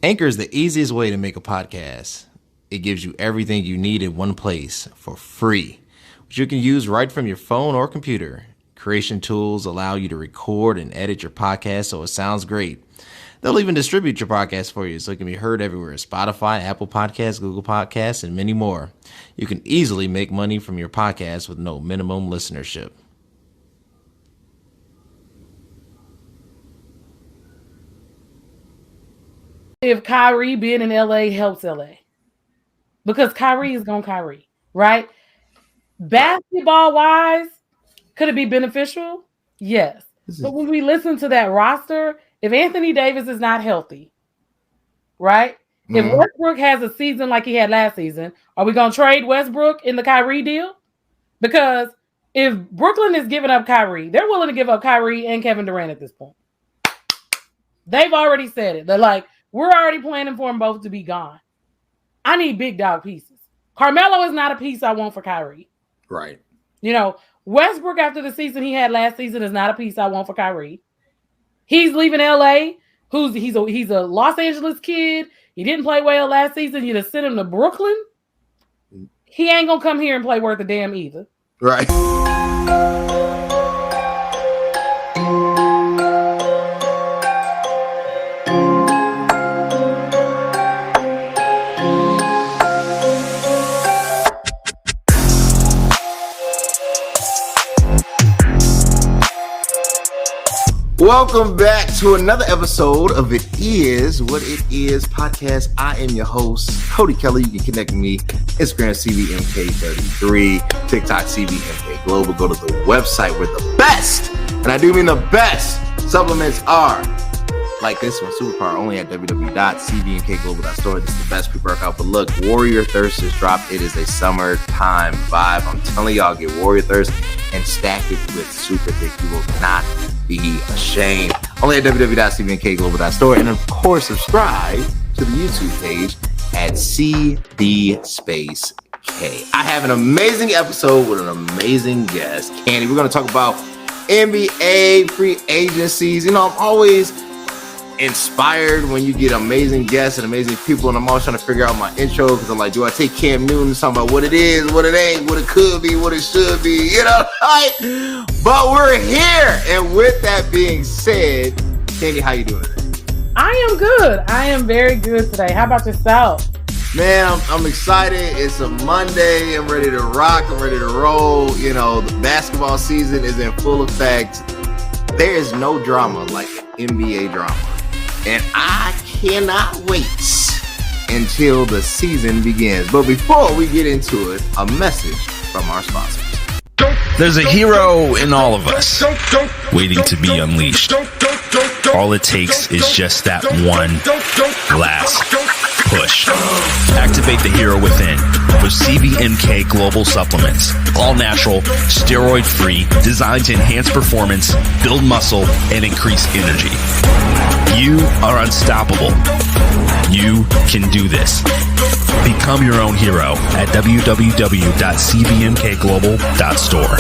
Anchor is the easiest way to make a podcast. It gives you everything you need in one place for free, which you can use right from your phone or computer. Creation tools allow you to record and edit your podcast so it sounds great. They'll even distribute your podcast for you so it can be heard everywhere: Spotify, Apple Podcasts, Google Podcasts, and many more. You can easily make money from your podcast with no minimum listenership. If Kyrie being in LA helps LA, because Kyrie is going Kyrie, right? Basketball wise, could it be beneficial? Yes. But when we listen to that roster, if Anthony Davis is not healthy, right? If Westbrook has a season like he had last season, are we going to trade Westbrook in the Kyrie deal? Because if Brooklyn is giving up Kyrie, they're willing to give up Kyrie and Kevin Durant at this point. They've already said it. They're like, we're already planning for them both to be gone. I need big dog pieces. Carmelo is not a piece I want for Kyrie. Right. You know, Westbrook after the season he had last season is not a piece I want for Kyrie. He's leaving LA. He's a Los Angeles kid. He didn't play well last season. You just send him to Brooklyn. He ain't gonna come here and play worth a damn either. Right. Welcome back to another episode of It Is What It Is podcast. I am your host, Cody Kelly. You can connect with me, Instagram, CBMK33, TikTok, CBMK Global. Go to the website where the best, and I do mean the best, supplements are. Like this one, Superpower, only at www.cbmkglobal.store. This is the best pre-workout. But look, Warrior Thirst has dropped. It is a summertime vibe. I'm telling y'all, get Warrior Thirst and stack it with Super Thick. You will not be ashamed. Only at www.cbmkglobal.store. And of course, subscribe to the YouTube page at CB Space K. I have an amazing episode with an amazing guest, Candy. We're going to talk about NBA free agencies. You know, I'm always inspired when you get amazing guests and amazing people, and I'm always trying to figure out my intro because I'm like, do I take Cam Newton talking about what it is, what it ain't, what it could be, what it should be, you know? Right? But we're here, and with that being said, Candy, how you doing today? I am good. I am very good today. How about yourself? Man, I'm excited. It's a Monday. I'm ready to rock. I'm ready to roll. You know, the basketball season is in full effect. There is no drama like NBA drama. And I cannot wait until the season begins. But before we get into it, a message from our sponsors. There's a hero in all of us waiting to be unleashed. All it takes is just that one last push. Activate the hero within with CBMK Global Supplements. All natural, steroid-free, designed to enhance performance, build muscle, and increase energy. You are unstoppable. You can do this. Become your own hero at www.cbmkglobal.store.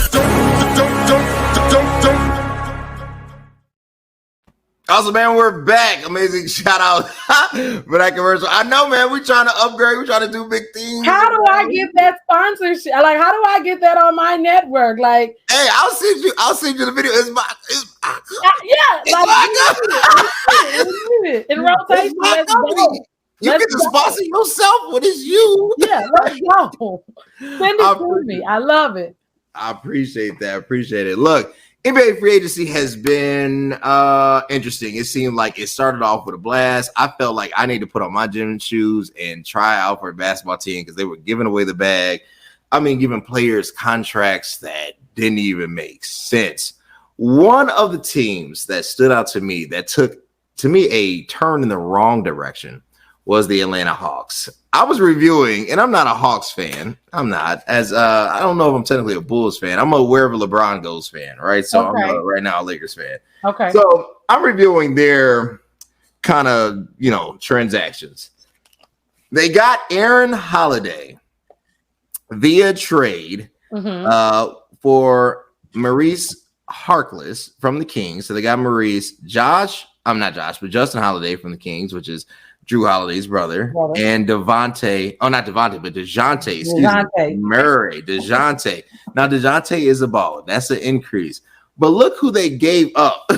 Also, man, we're back. Amazing shout out for that commercial. I know, man, we're trying to upgrade. We're trying to do big things. How do I get that sponsorship? Like, how do I get that on my network? Like, hey, I'll send you the video. It's my in rotation. Let's go. You get to sponsor yourself when it's you. Yeah, let's go. Send it to me. I love it. I appreciate that. Appreciate it. Look, NBA free agency has been interesting. It seemed like it started off with a blast. I felt like I need to put on my gym shoes and try out for a basketball team because they were giving away the bag. I mean, giving players contracts that didn't even make sense. One of the teams that stood out to me that took, to me, a turn in the wrong direction was the Atlanta Hawks. I was reviewing, and I'm not a Hawks fan. I'm not, as I don't know if I'm technically a Bulls fan. I'm a wherever LeBron goes fan, right? So okay. I'm right now a Lakers fan. Okay. So I'm reviewing their kind of, transactions. They got Aaron Holiday via trade for Maurice Harkless from the Kings. So they got Maurice, Josh I'm not Josh, but Justin Holiday from the Kings, which is Drew Holiday's brother, and DeJounte, Murray. DeJounte. Now, DeJounte is a baller. That's an increase. But look who they gave up.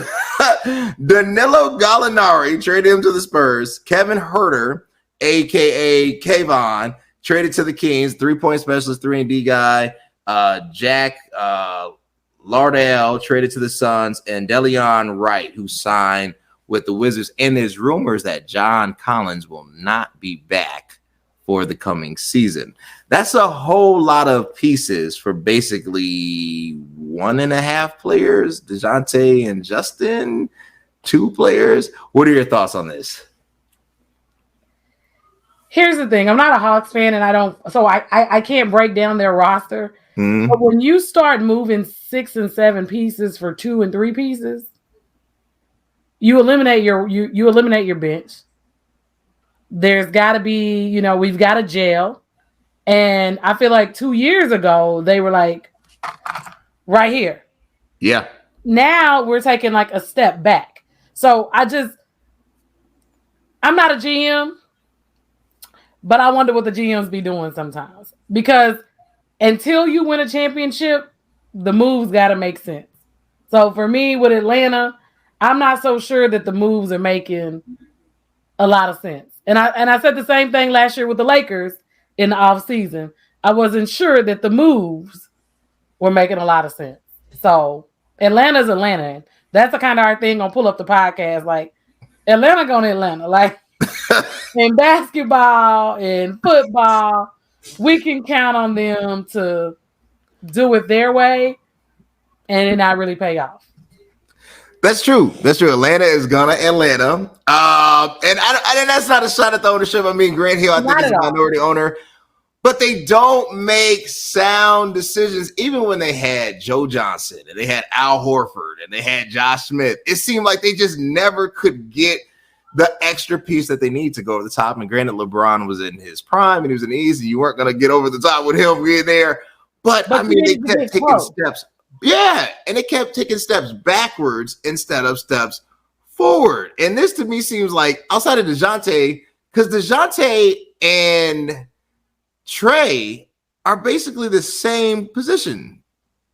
Danilo Gallinari traded him to the Spurs. Kevin Huerter, a.k.a. Kayvon, traded to the Kings. 3-point specialist, 3-and-D guy. Jack Lardell traded to the Suns. And Deleon Wright, who signed with the Wizards. And there's rumors that John Collins will not be back for the coming season. That's a whole lot of pieces for basically 1.5 players, DeJounte and Justin, 2 players. What are your thoughts on this? Here's the thing. I'm not a Hawks fan, and I can't break down their roster. But when you start moving 6 and 7 pieces for 2 and 3 pieces, you eliminate your bench. There's got to be, we've got a jail. And I feel like 2 years ago, they were like, right here. Yeah. Now we're taking like a step back. So I'm not a GM, but I wonder what the GMs be doing sometimes. Because until you win a championship, the moves got to make sense. So for me with Atlanta, I'm not so sure that the moves are making a lot of sense. And I said the same thing last year with the Lakers in the offseason. I wasn't sure that the moves were making a lot of sense. So Atlanta's Atlanta. That's the kind of our thing gonna pull up the podcast. Like Atlanta going to Atlanta. Like in basketball and football, we can count on them to do it their way and it not really pay off. That's true. Atlanta is gonna Atlanta. And that's not a shot at the ownership. I mean, Grant Hill, I think, is a minority owner. But they don't make sound decisions. Even when they had Joe Johnson and they had Al Horford and they had Josh Smith, it seemed like they just never could get the extra piece that they need to go to the top. And granted, LeBron was in his prime and he was in the East. You weren't going to get over the top with him being there. But I mean, they kept taking steps. Yeah, and they kept taking steps backwards instead of steps forward. And this to me seems like outside of DeJounte, because DeJounte and Trey are basically the same position.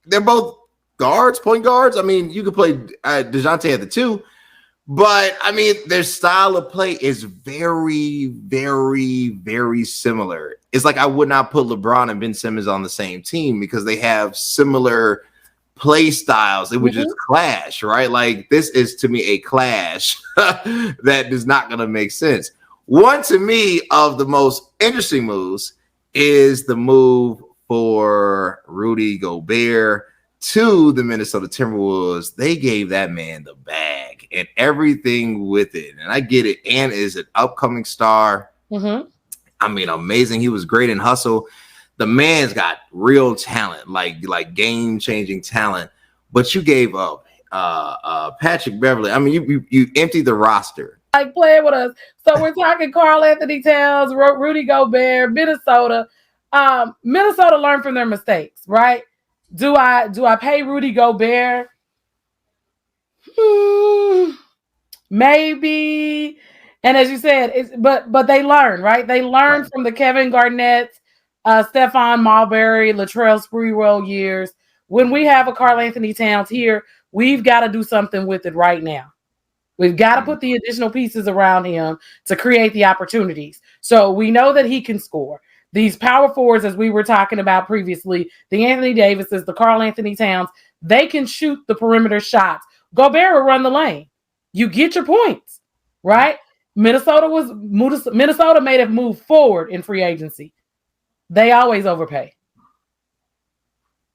They're both guards, point guards. I mean, you could play DeJounte at the 2, but I mean, their style of play is very, very, very similar. It's like I would not put LeBron and Ben Simmons on the same team because they have similar play styles. It would just clash, right? Like this is to me a clash that is not going to make sense. One to me of the most interesting moves is the move for Rudy Gobert to the Minnesota Timberwolves. They gave that man the bag and everything with it. And I get it. And is an upcoming star. I mean, amazing. He was great in hustle. The man's got real talent, like game-changing talent. But you gave up Patrick Beverley. I mean, you emptied the roster. Like playing with us. So we're talking Karl Anthony Towns, Rudy Gobert, Minnesota. Minnesota learned from their mistakes, right? Do I pay Rudy Gobert? Maybe. And as you said, but they learn, right? They learned from the Kevin Garnett, Stephon Marbury, Latrell Sprewell years. When we have a Karl Anthony Towns here, we've got to do something with it right now. We've got to put the additional pieces around him to create the opportunities. So we know that he can score. These power forwards, as we were talking about previously, the Anthony Davises, the Karl Anthony Towns, they can shoot the perimeter shots. Gobert will run the lane. You get your points, right? Minnesota made a move forward in free agency. They always overpay.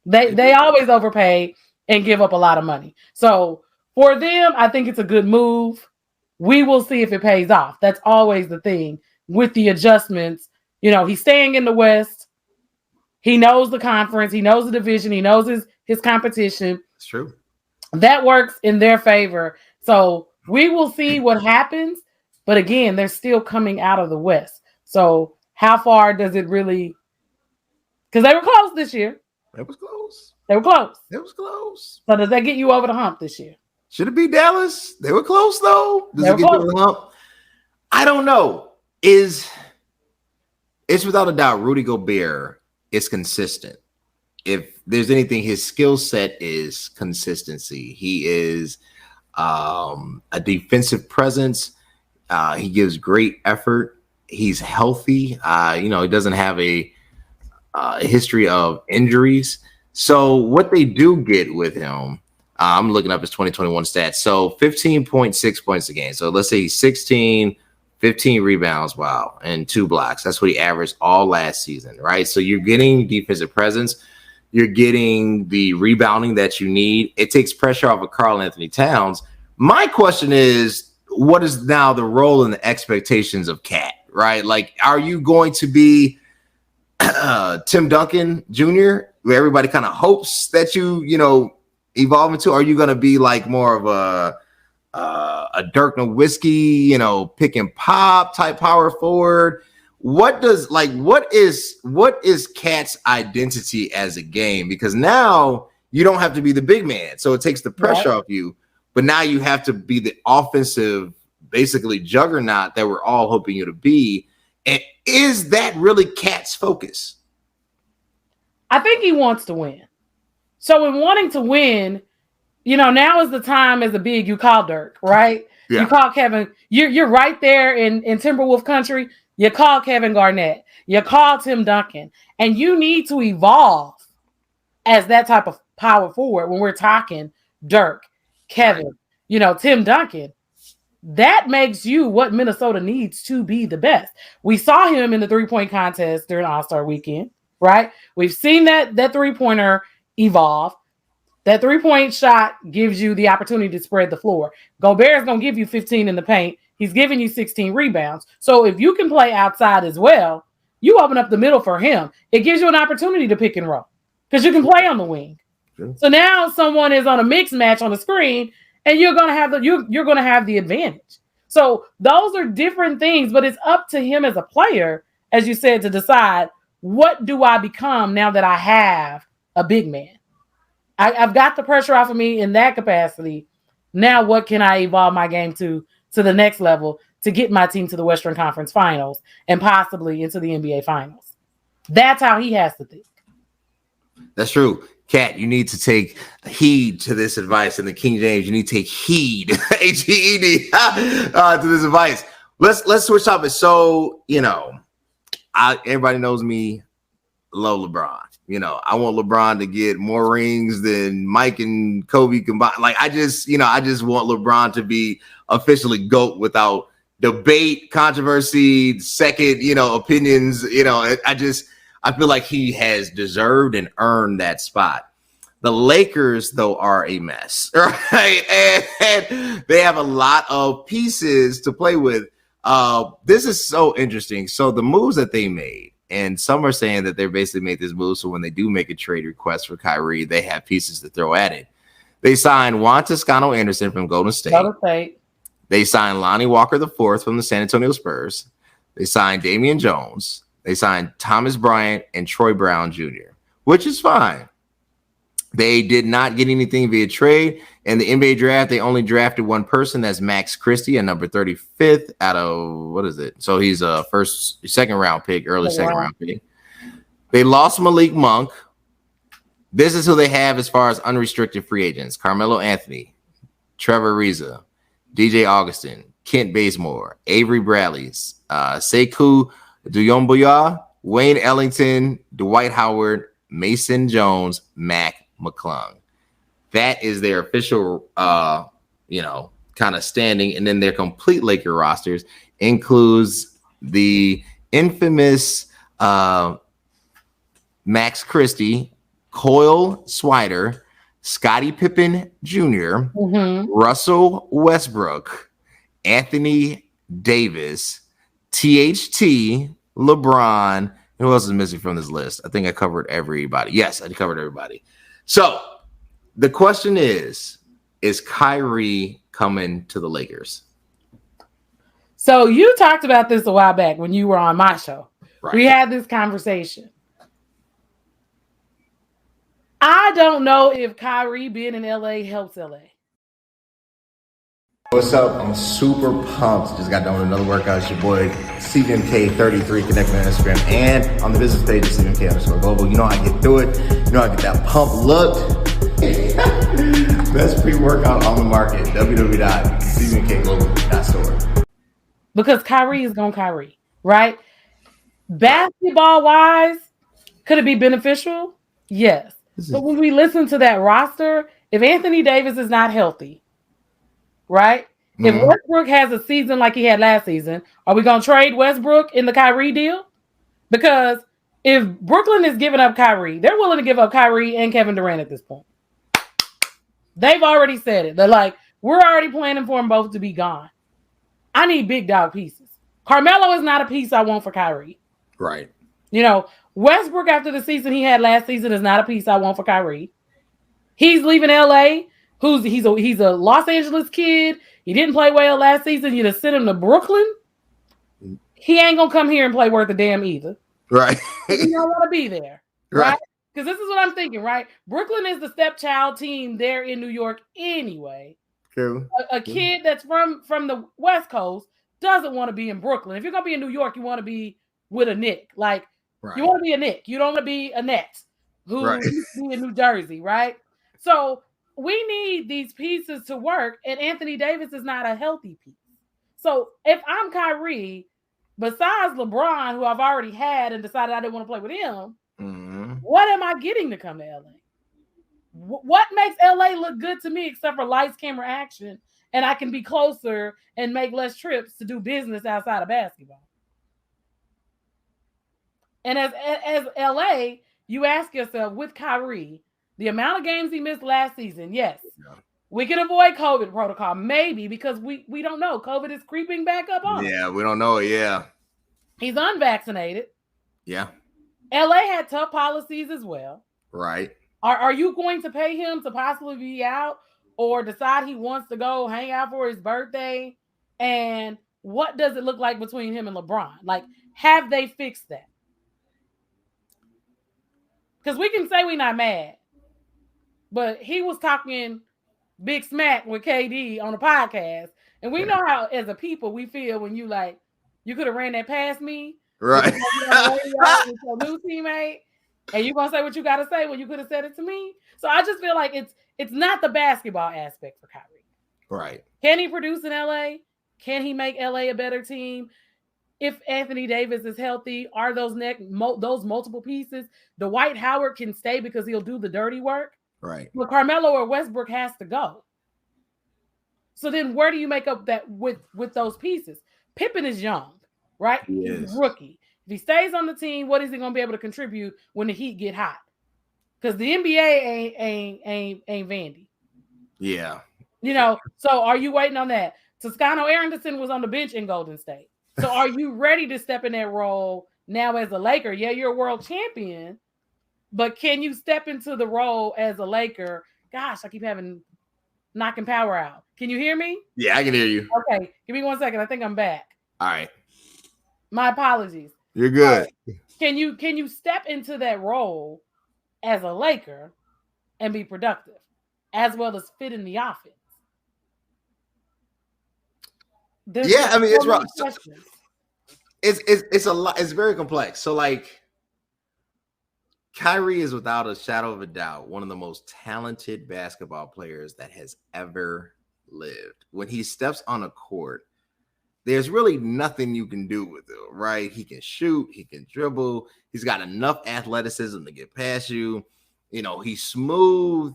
They always overpay and give up a lot of money. So for them, I think it's a good move. We will see if it pays off. That's always the thing with the adjustments. He's staying in the West. He knows the conference. He knows the division. He knows his competition. It's true. That works in their favor. So we will see what happens. But again, they're still coming out of the West. So how far does it really? Because they were close this year. It was close. They were close. It was close. So does that get you over the hump this year? Should it be Dallas? They were close though. Does They it were get to close. the hump? I don't know. It's without a doubt Rudy Gobert is consistent. If there's anything, his skill set is consistency. He is a defensive presence. He gives great effort. He's healthy. He doesn't have a history of injuries. So what they do get with him, I'm looking up his 2021 stats. So 15.6 points a game. So let's say he's 16, 15 rebounds, wow, and 2 blocks. That's what he averaged all last season, right? So you're getting defensive presence. You're getting the rebounding that you need. It takes pressure off of Karl Anthony Towns. My question is, what is now the role and the expectations of Cat, right? Like, are you going to be Tim Duncan Jr., where everybody kind of hopes that you evolve into? Or are you going to be like more of a Dirk Nowitzki, pick and pop type power forward? What is Cat's identity as a game? Because now you don't have to be the big man, so it takes the pressure off you. But now you have to be the offensive, basically juggernaut that we're all hoping you to be. And is that really Cat's focus? I think he wants to win. So in wanting to win, now is the time as a big you call Dirk, right? Yeah. You call Kevin. You're right there in Timberwolf country. You call Kevin Garnett. You call Tim Duncan. And you need to evolve as that type of power forward when we're talking Dirk, Kevin, Tim Duncan. That makes you what Minnesota needs to be the best. We saw him in the 3-point contest during All-Star weekend, right? We've seen that 3-pointer evolve. That 3-point shot gives you the opportunity to spread the floor. Gobert is going to give you 15 in the paint. He's giving you 16 rebounds. So if you can play outside as well, you open up the middle for him. It gives you an opportunity to pick and roll because you can play on the wing. Sure. So now someone is on a mixed match on the screen, and you're going to have the advantage. So those are different things, but it's up to him as a player, as you said, to decide, what do I become now that I have a big man? I've got the pressure off of me in that capacity. Now what can I evolve my game to the next level to get my team to the Western Conference Finals and possibly into the NBA Finals? That's how he has to think. That's true. Cat, you need to take heed to this advice. In the King James, you need to take heed, H-E-E-D, to this advice. Let's switch topics. So, everybody knows me, love LeBron. I want LeBron to get more rings than Mike and Kobe combined. Like, I just want LeBron to be officially GOAT without debate, controversy, second, opinions. I feel like he has deserved and earned that spot. The Lakers, though, are a mess, right? And they have a lot of pieces to play with. This is so interesting. So the moves that they made, and some are saying that they basically made this move so when they do make a trade request for Kyrie, they have pieces to throw at it. They signed Juan Toscano Anderson from Golden State. They signed Lonnie Walker IV from the San Antonio Spurs. They signed Damian Jones. They signed Thomas Bryant and Troy Brown Jr., which is fine. They did not get anything via trade. In the NBA draft, they only drafted one person. That's Max Christie, a number 35th out of, what is it? So he's a second round pick, second round pick. They lost Malik Monk. This is who they have as far as unrestricted free agents: Carmelo Anthony, Trevor Ariza, DJ Augustin, Kent Bazemore, Avery Bradley, Sekou Doumbouya, Wayne Ellington, Dwight Howard, Mason Jones, Mac McClung. That is their official, kind of standing. And then their complete Laker rosters includes the infamous Max Christie, Coyle Swider, Scottie Pippen Jr., Russell Westbrook, Anthony Davis, THT, LeBron. Who else is missing from this list? I think I covered everybody. Yes, I covered everybody. So the question is Kyrie coming to the Lakers? So you talked about this a while back when you were on my show. Right. We had this conversation. I don't know if Kyrie being in LA helps LA. What's up? I'm super pumped. Just got done with another workout. It's your boy CVMK33. Connect me on Instagram and on the business page of CVMK_global. You know how I get through it. You know how I get that pump looked. Best pre-workout on the market. www.cvmkglobal.store. Because Kyrie is going Kyrie, right? Basketball wise, could it be beneficial? Yes. But when we listen to that roster, if Anthony Davis is not healthy, right? If Westbrook has a season like he had last season, are we going to trade Westbrook in the Kyrie deal? Because if Brooklyn is giving up Kyrie, they're willing to give up Kyrie and Kevin Durant at this point. They've already said it. They're like, we're already planning for them both to be gone. I need big dog pieces. Carmelo is not a piece I want for Kyrie. Right. You know, Westbrook after the season he had last season is not a piece I want for Kyrie. He's leaving LA. He's a Los Angeles kid. He didn't play well last season. You just send him to Brooklyn. He ain't gonna come here and play worth a damn either. Right. He don't want to be there. Right. Because this is what I'm thinking, right? Brooklyn is the stepchild team there in New York anyway. Cool. A kid that's from the West Coast doesn't want to be in Brooklyn. If you're gonna be in New York, you want to be with a Knick. Like you want to be a Knick. You don't want to be a Net who used to be in New Jersey, right? So we need these pieces to work, and Anthony Davis is not a healthy piece. So if I'm Kyrie, besides LeBron, who I've already had and decided I didn't want to play with him, what am I getting to come to LA? What makes LA look good to me except for lights, camera, action, and I can be closer and make less trips to do business outside of basketball? And as LA, you ask yourself, with Kyrie, the amount of games he missed last season, yes, we can avoid COVID protocol, maybe, because we don't know. COVID is creeping back up on him. Yeah, we don't know. Yeah. He's unvaccinated. Yeah. LA had tough policies as well. Right. Are you going to pay him to possibly be out or decide he wants to go hang out for his birthday? And what does it look like between him and LeBron? Like, have they fixed that? Because we can say we're not mad, but he was talking big smack with KD on a podcast. And we know how, as a people, we feel when you like, you could have ran that past me. Right. With your new teammate. And you're going to say what you got to say when you could have said it to me. So I just feel like it's not the basketball aspect for Kyrie. Right. Can he produce in LA? Can he make LA a better team? If Anthony Davis is healthy, are those multiple pieces? Dwight Howard can stay because he'll do the dirty work. Right. But Carmelo or Westbrook has to go. So then where do you make up that with those pieces? Pippen is young, right? He's a rookie. If he stays on the team, what is he going to be able to contribute when the Heat get hot? Because the NBA ain't Vandy. Yeah. You know, so are you waiting on that? Toscano Anderson was on the bench in Golden State. So are you ready to step in that role now as a Laker? Yeah, you're a world champion, but can you step into the role as a Laker? Gosh, I keep knocking power out. Can you hear me? Yeah, I can hear you. Okay, give me 1 second. I think I'm back. All right. My apologies. You're good. Can you step into that role as a Laker and be productive, as well as fit in the offense? I mean, it's right. So, it's a lot. It's very complex. So, like, Kyrie is without a shadow of a doubt one of the most talented basketball players that has ever lived. When he steps on a court, there's really nothing you can do with him, right? He can shoot, he can dribble, he's got enough athleticism to get past you. You know, he's smooth.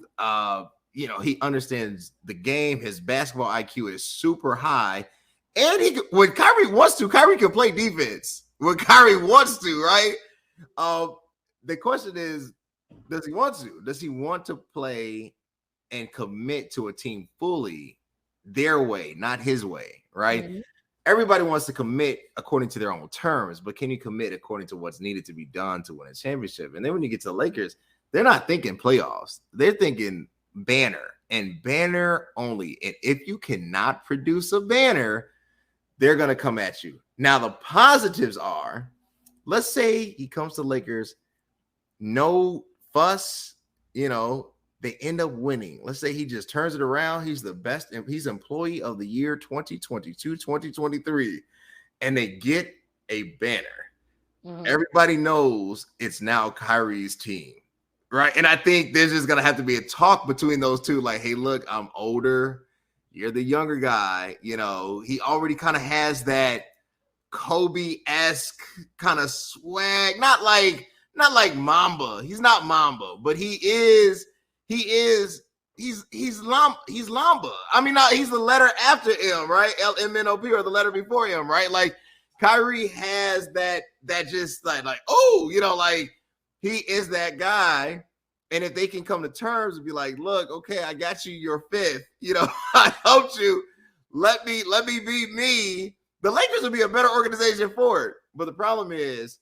He understands the game. His basketball IQ is super high. And when Kyrie wants to, Kyrie can play defense. When Kyrie wants to, right? The question is, does he want to? Does he want to play and commit to a team fully their way, not his way, right? Mm-hmm. Everybody wants to commit according to their own terms, but can you commit according to what's needed to be done to win a championship? And then when you get to the Lakers, they're not thinking playoffs. They're thinking banner and banner only. And if you cannot produce a banner, they're going to come at you. Now, the positives are, let's say he comes to Lakers, no fuss, they end up winning. Let's say he just turns it around. He's the best. He's employee of the year 2022, 2023. And they get a banner. Everybody knows it's now Kyrie's team, right? And I think there's just going to have to be a talk between those two. Like, hey, look, I'm older. You're the younger guy. You know, he already kind of has that Kobe-esque kind of swag. Not like Mamba. He's not Mamba, but he's Lamba. I mean, he's the letter after M, right? LMNOP, or the letter before M, right? Like, Kyrie has that just like, oh, you know, like, he is that guy. And if they can come to terms and be like, look, okay, I got you your fifth, you know, I helped you. Let me be me. The Lakers would be a better organization for it. But the problem is,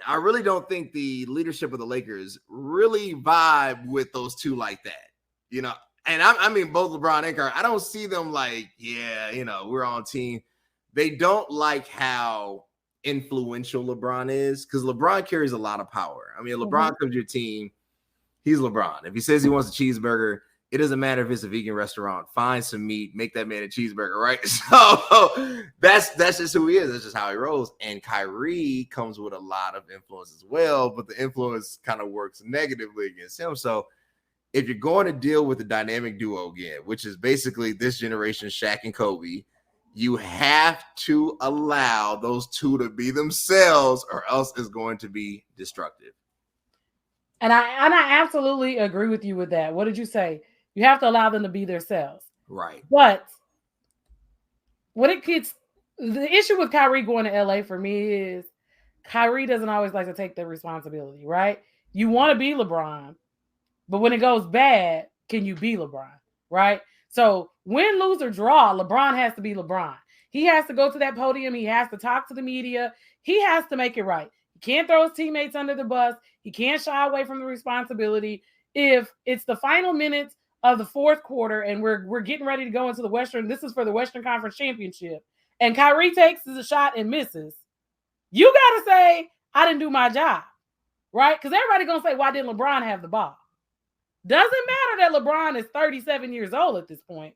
I really don't think the leadership of the Lakers really vibe with those two like that, you know. And I mean, both LeBron and Kyrie, I don't see them like, yeah, you know, we're on team. They don't like how influential LeBron is, because LeBron carries a lot of power. I mean, LeBron comes to your team, he's LeBron. If he says he wants a cheeseburger, it doesn't matter if it's a vegan restaurant. Find some meat, make that man a cheeseburger, right? So that's just who he is. That's just how he rolls. And Kyrie comes with a lot of influence as well, but the influence kind of works negatively against him. So if you're going to deal with the dynamic duo again, which is basically this generation, Shaq and Kobe, you have to allow those two to be themselves, or else it's going to be destructive. And I absolutely agree with you with that. What did you say? You have to allow them to be themselves. Right. But when it gets, the issue with Kyrie going to LA for me is Kyrie doesn't always like to take the responsibility, right? You want to be LeBron, but when it goes bad, can you be LeBron, right? So win, lose, or draw, LeBron has to be LeBron. He has to go to that podium. He has to talk to the media. He has to make it right. He can't throw his teammates under the bus. He can't shy away from the responsibility. If it's the final minutes of the fourth quarter and we're getting ready to go into the Western, this is for the Western Conference Championship, and Kyrie takes the shot and misses, you got to say, I didn't do my job, right? Because everybody's going to say, why didn't LeBron have the ball? Doesn't matter that LeBron is 37 years old at this point.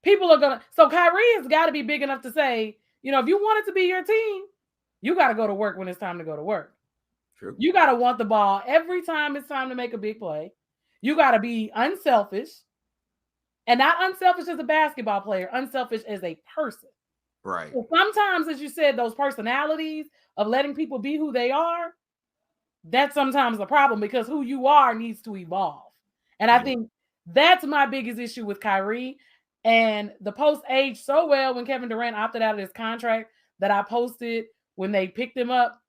People are going to, so Kyrie has got to be big enough to say, you know, if you want it to be your team, you got to go to work when it's time to go to work. True. You got to want the ball every time it's time to make a big play. You got to be unselfish, and not unselfish as a basketball player, unselfish as a person. Right. So sometimes, as you said, those personalities of letting people be who they are, that's sometimes the problem, because who you are needs to evolve. And I think that's my biggest issue with Kyrie. And the post aged so well when Kevin Durant opted out of his contract that I posted when they picked him up.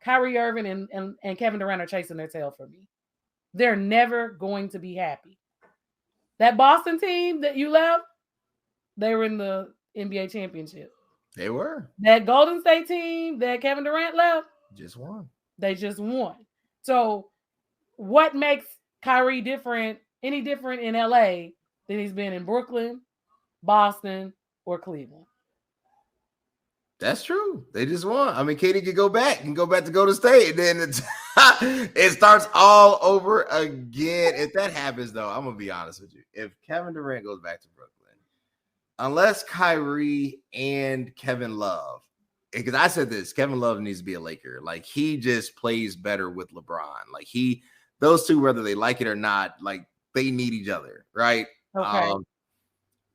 Kyrie Irving and Kevin Durant are chasing their tail for me. They're never going to be happy. That Boston team that you left, they were in the NBA championship. They were. That Golden State team that Kevin Durant left, just won. They just won. So what makes Kyrie any different in LA than he's been in Brooklyn, Boston, or Cleveland? That's true. They just won. I mean, KD could go back and go back to Golden State, and then it starts all over again. If that happens, though, I'm gonna be honest with you. If Kevin Durant goes back to Brooklyn, unless Kyrie and Kevin Love, because I said this, Kevin Love needs to be a Laker. Like, he just plays better with LeBron. Like, those two, whether they like it or not, like, they need each other, right? Okay.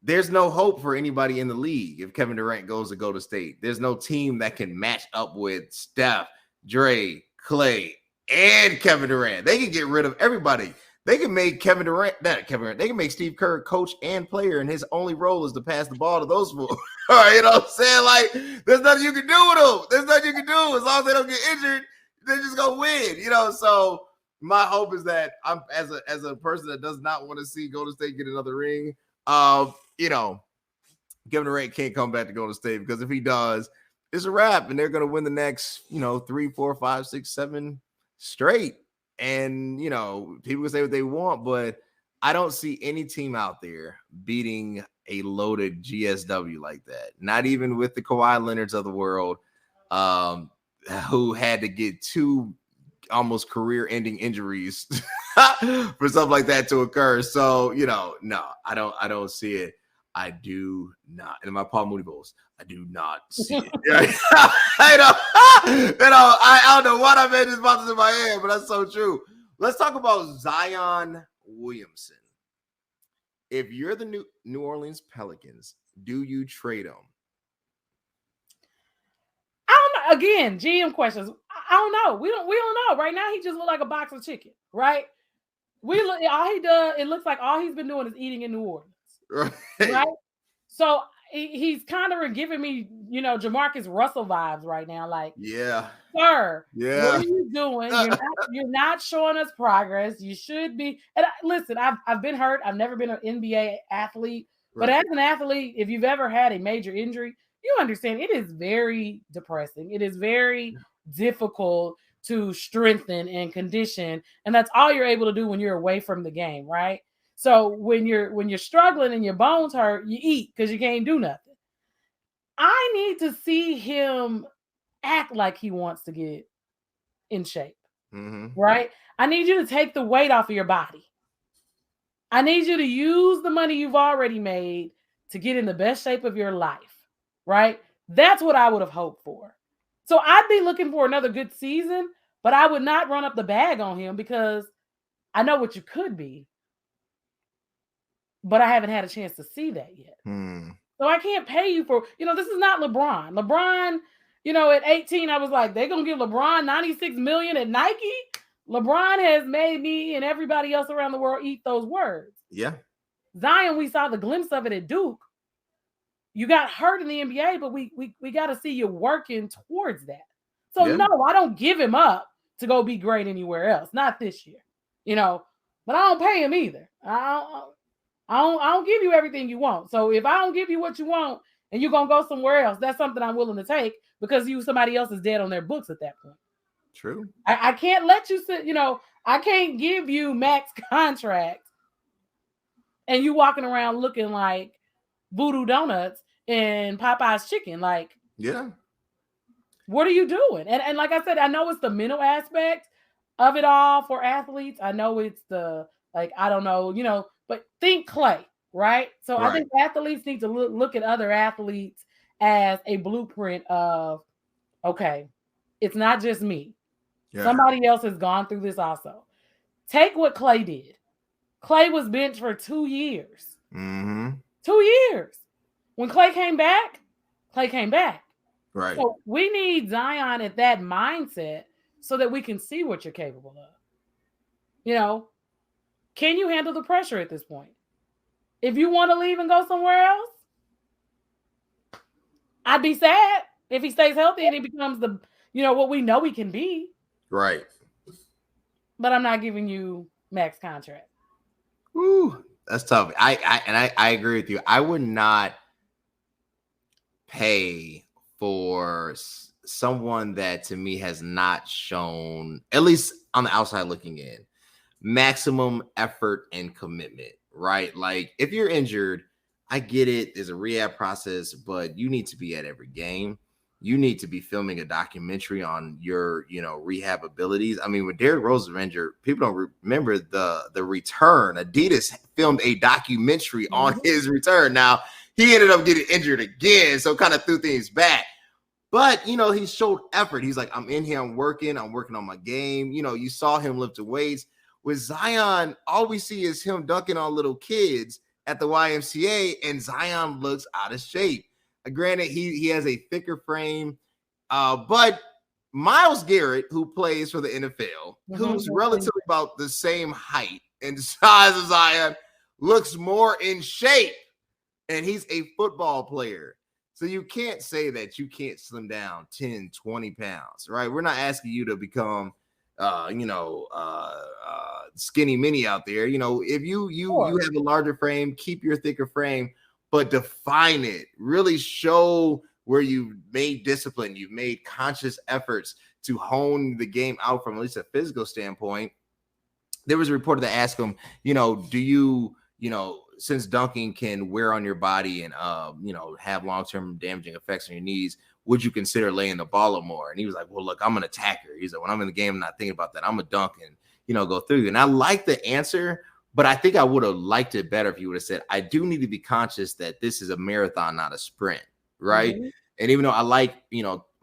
There's no hope for anybody in the league if Kevin Durant goes to Golden State. There's no team that can match up with Steph, Dre, Clay, and Kevin Durant. They can get rid of everybody. They can make They can make Steve Kerr coach and player, and his only role is to pass the ball to those fools. All right, you know what I'm saying? Like, there's nothing you can do with them. There's nothing you can do. As long as they don't get injured, they're just gonna win. You know, so my hope is that I'm as a person that does not want to see Golden State get another ring. You know, Kevin Durant can't come back to Golden State, because if he does, it's a wrap, and they're going to win the next, 3, 4, 5, 6, 7 straight. And, people can say what they want, but I don't see any team out there beating a loaded GSW like that. Not even with the Kawhi Leonards of the world, who had to get 2 almost career-ending injuries for something like that to occur. So, no, I don't see it. I do not. And in my Paul Mooney Bowls, I do not see it. I don't know what I made this monsters in my head, but that's so true. Let's talk about Zion Williamson. If you're the New Orleans Pelicans, do you trade him? I don't know. Again, GM questions. I don't know. We don't know. Right now, he just look like a box of chicken, right? All he does, it looks like all he's been doing is eating in New Orleans. Right? So he's kind of giving me, Jamarcus Russell vibes right now. Like, yeah, sir, yeah, what are you doing? You're not showing us progress. You should be. And listen, I've been hurt. I've never been an NBA athlete, but as an athlete, if you've ever had a major injury, you understand it is very depressing. It is very difficult to strengthen and condition, and that's all you're able to do when you're away from the game, right? So when you're struggling and your bones hurt, you eat because you can't do nothing. I need to see him act like he wants to get in shape, right? I need you to take the weight off of your body. I need you to use the money you've already made to get in the best shape of your life, right? That's what I would have hoped for. So I'd be looking for another good season, but I would not run up the bag on him because I know what you could be. But I haven't had a chance to see that yet. So I can't pay you for, this is not LeBron. LeBron, at 18, I was like, they're going to give LeBron $96 million at Nike? LeBron has made me and everybody else around the world eat those words. Yeah. Zion, we saw the glimpse of it at Duke. You got hurt in the NBA, but we got to see you working towards that. So no, I don't give him up to go be great anywhere else. Not this year, but I don't pay him either. I don't give you everything you want. So if I don't give you what you want and you're going to go somewhere else, that's something I'm willing to take because somebody else is dead on their books at that point. True. I can't let you sit, I can't give you max contract and you walking around looking like Voodoo Donuts and Popeye's chicken. Like, yeah. What are you doing? And like I said, I know it's the mental aspect of it all for athletes. I know it's the, I don't know, but think Clay, right? So I think athletes need to look at other athletes as a blueprint of, okay, it's not just me. Yeah. Somebody else has gone through this also. Take what Clay did. Clay was benched for 2 years. 2 years. When Clay came back, Clay came back. Right. So we need Zion at that mindset so that we can see what you're capable of. Can you handle the pressure at this point? If you want to leave and go somewhere else, I'd be sad if he stays healthy and he becomes the, what we know he can be. Right. But I'm not giving you max contract. Ooh, that's tough. I agree with you. I would not pay for someone that to me has not shown, at least on the outside looking in, maximum effort and commitment, right? Like if you're injured, I get it. There's a rehab process, but you need to be at every game. You need to be filming a documentary on your, rehab abilities. I mean, when Derrick Rose was injured, people don't remember the return. Adidas filmed a documentary on his return. Now, he ended up getting injured again, so kind of threw things back. But, he showed effort. He's like, I'm in here, I'm working on my game. You saw him lift the weights. With Zion, all we see is him dunking on little kids at the YMCA, and Zion looks out of shape. Granted, he has a thicker frame, but Myles Garrett, who plays for the NFL, who's relatively about the same height and size as Zion, looks more in shape, and he's a football player. So you can't say that you can't slim down 10, 20 pounds, right? We're not asking you to become, skinny mini out there. If you have a larger frame, keep your thicker frame, but define it. Really show where you've made discipline, you've made conscious efforts to hone the game out from at least a physical standpoint. There was a reporter that asked him, do you, since dunking can wear on your body and, have long-term damaging effects on your knees, would you consider laying the ball up more? And he was like, well, look, I'm an attacker. He's like, when I'm in the game, I'm not thinking about that. I'm a dunk. And, go through. And I like the answer, but I think I would have liked it better if you would have said, I do need to be conscious that this is a marathon, not a sprint, right? Mm-hmm. And even though I like,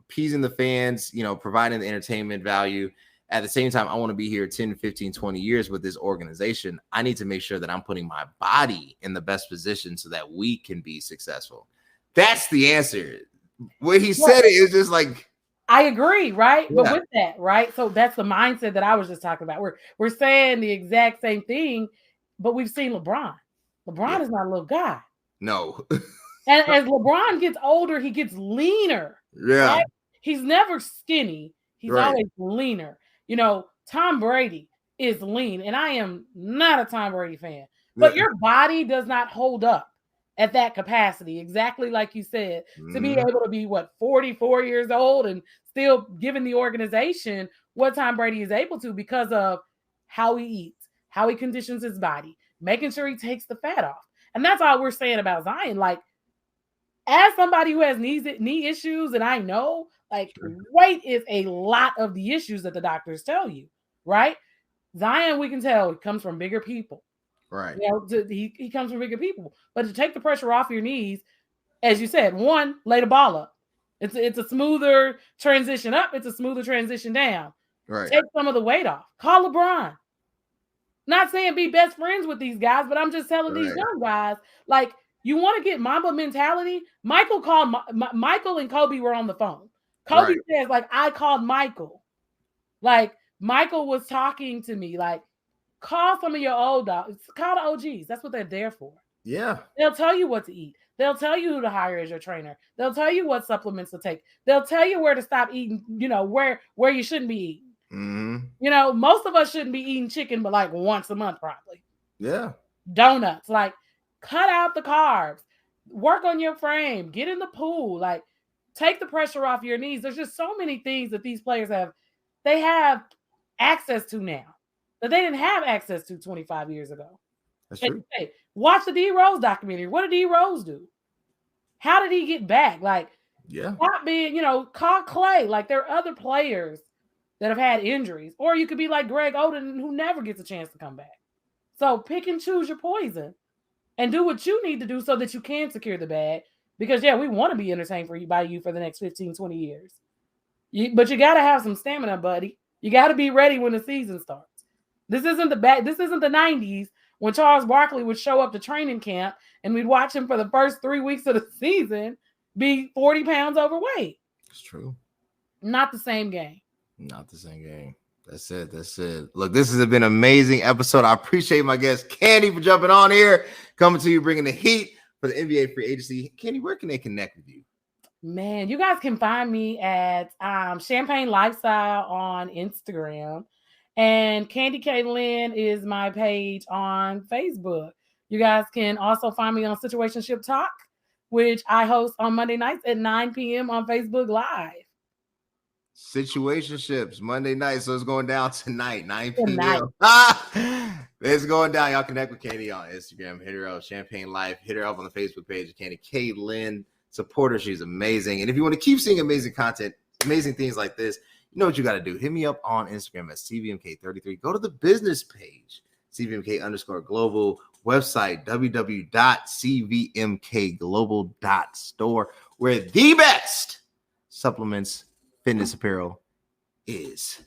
appeasing the fans, providing the entertainment value, at the same time, I want to be here 10, 15, 20 years with this organization. I need to make sure that I'm putting my body in the best position so that we can be successful. That's the answer. When he said it, it's just like, I agree, right? Yeah. But with that, right? So that's the mindset that I was just talking about. We're saying the exact same thing, but we've seen LeBron. LeBron is not a little guy. No. And as LeBron gets older, he gets leaner. Yeah. Right? He's never skinny. He's always leaner. Tom Brady is lean, and I am not a Tom Brady fan. But your body does not hold up at that capacity, exactly like you said, to be able to be, 44 years old and still giving the organization what Tom Brady is able to because of how he eats, how he conditions his body, making sure he takes the fat off. And that's all we're saying about Zion. Like, as somebody who has knee issues, and I know, weight is a lot of the issues that the doctors tell you, right? Zion, we can tell, comes from bigger people. Right. He comes from bigger people. But to take the pressure off your knees, as you said, one, lay the ball up. It's a smoother transition up. It's a smoother transition down. Right. Take some of the weight off. Call LeBron. Not saying be best friends with these guys, but I'm just telling these young guys, like, you want to get Mamba mentality? Michael and Kobe were on the phone. Kobe says, I called Michael. Michael was talking to me. Call some of your old dogs. Call the OGs. That's what they're there for. Yeah. They'll tell you what to eat. They'll tell you who to hire as your trainer. They'll tell you what supplements to take. They'll tell you where to stop eating, where you shouldn't be eating. Mm-hmm. Most of us shouldn't be eating chicken, but once a month probably. Yeah. Donuts. Cut out the carbs. Work on your frame. Get in the pool. Take the pressure off your knees. There's just so many things that these players have access to now that they didn't have access to 25 years ago. That's true. Hey, watch the D Rose documentary. What did D Rose do? How did he get back? Not being, call Clay. There are other players that have had injuries. Or you could be like Greg Oden, who never gets a chance to come back. So pick and choose your poison and do what you need to do so that you can secure the bag. Because, we want to be entertained by you for the next 15, 20 years. But you got to have some stamina, buddy. You got to be ready when the season starts. This isn't the 90s when Charles Barkley would show up to training camp and we'd watch him for the first 3 weeks of the season be 40 pounds overweight. It's true. Not the same game. Not the same game. That's it. Look, this has been an amazing episode. I appreciate my guest, Candy, for jumping on here, coming to you, bringing the heat for the NBA free agency. Candy, where can they connect with you? Man, you guys can find me at Champagne Lifestyle on Instagram. And Candy K. Lynn is my page on Facebook. You guys can also find me on Situationship Talk, which I host on Monday nights at 9 p.m. on Facebook Live. Situationships, Monday night. So it's going down tonight, 9 p.m. It's going down. Y'all connect with Candy on Instagram. Hit her up, Champagne Life. Hit her up on the Facebook page of Candy K. Lynn. Support her. She's amazing. And if you want to keep seeing amazing content, amazing things like this, you know what you got to do. Hit me up on Instagram at CVMK33. Go to the business page, CVMK_global, website, www.cvmkglobal.store, where the best supplements, fitness apparel is.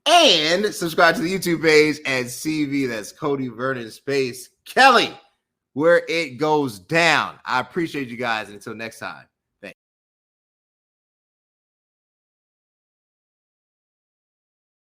And subscribe to the YouTube page at CV. That's Cody Vernon Space Kelly, where it goes down. I appreciate you guys. And until next time.